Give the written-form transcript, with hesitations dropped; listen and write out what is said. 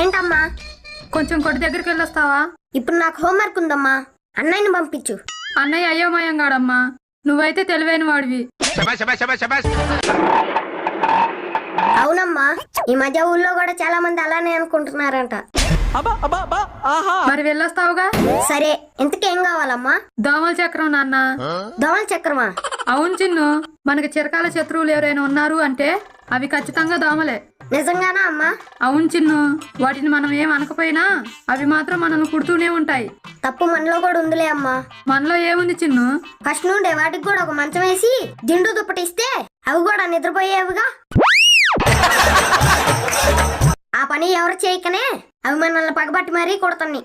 ఏంటమ్మా? కొంచెం కొట్టి దగ్గరికి వెళ్ళొస్తావా? ఇప్పుడు నాకు హోంవర్క్ ఉందమ్మా, అన్నయ్యని పంపించు. అన్నయ్య అయోమయం గాడమ్మా, నువ్వైతే తెలివైన వాడివి. అవునమ్మా, ఈ మధ్య ఊళ్ళో కూడా చాలా మంది అలానే అనుకుంటున్నారంట. మరి వెళ్ళొస్తావుగా? సరే, ఇంతకేం కావాలమ్మా? దోమల చక్రం నాన్న. దోమల చక్రమా? అవును చిన్ను, మనకి చిరకాల శత్రువులు ఎవరైనా ఉన్నారు అంటే అవి ఖచ్చితంగా దోమలే. నిజంగానా అమ్మా? అవును చిన్ను, వాటిని మనం ఏం అనకపోయినా అవి మాత్రం మనల్ని కుడుతూనే ఉంటాయి. తప్పు మనలో కూడా ఉందిలే అమ్మా. మనలో ఏముంది చిన్ను? ఫస్ట్ నుండే వాటికి కూడా ఒక మంచం వేసి దిండు దుప్పటిస్తే అవి కూడా నిద్రపోయేవిగా. ఆ పని ఎవరు చేయకనే అవి మనల్ని పగబట్టి మరీ కొడతాన్ని.